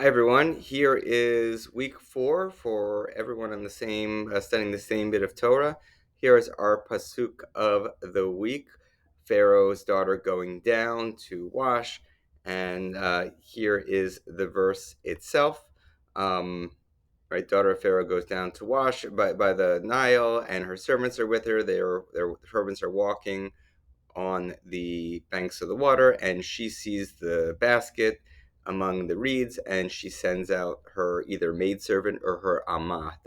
Hi everyone. Here is week 4 for everyone on the same studying the same bit of Torah. Here is our psuk of the week: Pharaoh's daughter going down to wash, and here is the verse itself. Right, daughter of Pharaoh goes down to wash by the Nile, and her servants are with her. Their servants are walking on the banks of the water, and she sees the basket among the reeds, and she sends out her either maidservant or her amma.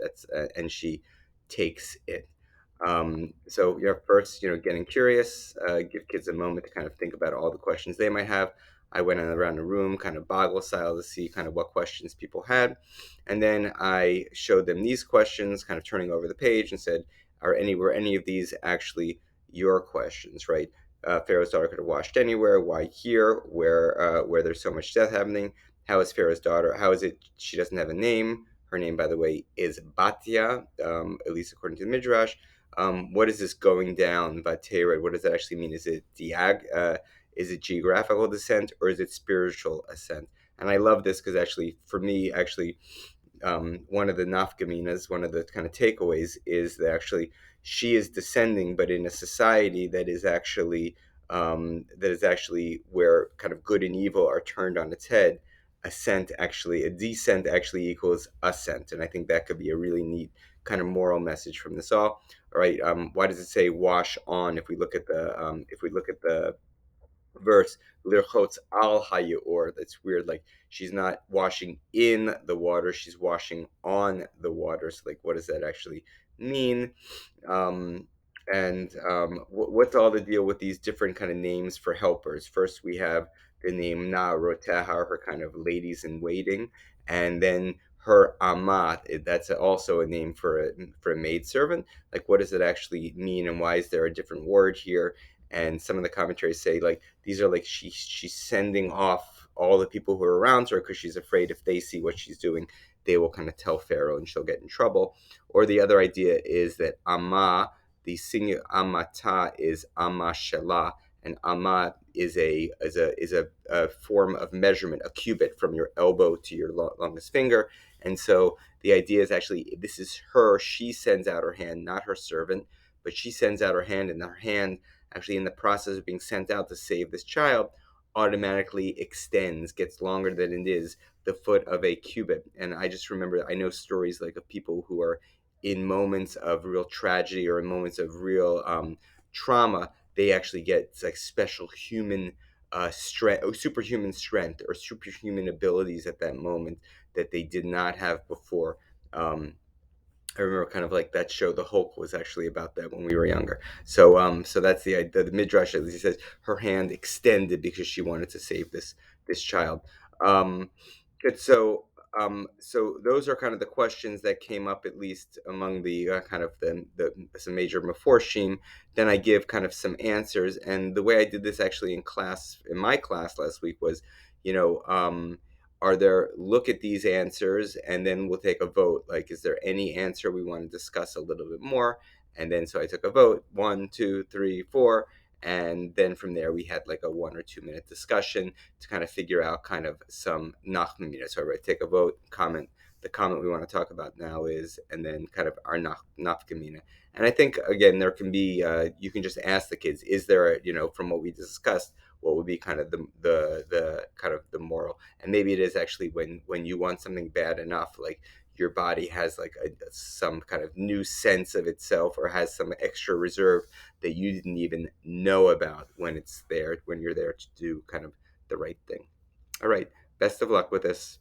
And she takes it. So first, getting curious, give kids a moment to kind of think about all the questions they might have. I went around the room, kind of boggle style, to see kind of what questions people had, and then I showed them these questions, kind of turning over the page, and said, were any of these actually your questions, right? Pharaoh's daughter could have washed anywhere. Why here, where there's so much death happening? How is Pharaoh's daughter? How is it she doesn't have a name? Her name, by the way, is Batya, at least according to the Midrash. What is this going down, Vatera? What does that actually mean? Is it geographical descent or is it spiritual ascent? And I love this because actually, for me, one of the nafkaminas, one of the kind of takeaways is that actually she is descending, but in a society that is actually where kind of good and evil are turned on its head. A descent actually equals ascent, and I think that could be a really neat kind of moral message from this all. All right, why does it say wash on? If we look at the verse lirchotz al hayor. That's weird. Like she's not washing in the water; she's washing on the water. So, like, what does that actually mean? What's all the deal with these different kind of names for helpers? First, we have the name Na Roteha, her kind of ladies in waiting, and then her Amat. That's also a name for a maidservant. Like, what does it actually mean, and why is there a different word here? And some of the commentaries say like these are like she's sending off all the people who are around her because she's afraid if they see what she's doing, they will kind of tell Pharaoh and she'll get in trouble. Or the other idea is that Amma, the singular Amata, is Amma Shelah, and Amma is a form of measurement, a cubit from your elbow to your longest finger. And so the idea is actually this is her. She sends out her hand, not her servant, but she sends out her hand, and her hand actually in the process of being sent out to save this child automatically extends, gets longer than it is the foot of a cubit. And I just remember, I know stories like of people who are in moments of real tragedy or in moments of real trauma, they actually get like special human strength, or superhuman strength, or superhuman abilities at that moment that they did not have before. I remember kind of like that show, The Hulk, was actually about that when we were younger. So that's the idea. The midrash, as he says, her hand extended because she wanted to save this child. Um, good. So those are kind of the questions that came up, at least among the kind of the some major maforshim. Then I give kind of some answers, and the way I did this actually in my class last week was, you know. Are there look at these answers and then we'll take a vote, like is there any answer we want to discuss a little bit more? And then so I took a vote, 1, 2, 3, 4, and then from there we had like a 1 or 2 minute discussion to kind of figure out kind of some nachmina. So I take a vote, comment. The comment we want to talk about now is, and then kind of our nafkamina. And I think again there can be you can just ask the kids, is there from what we discussed, what would be kind of the kind of the moral? And maybe it is actually when you want something bad enough, like your body has like some kind of new sense of itself or has some extra reserve that you didn't even know about when you're there to do kind of the right thing. All right, best of luck with this.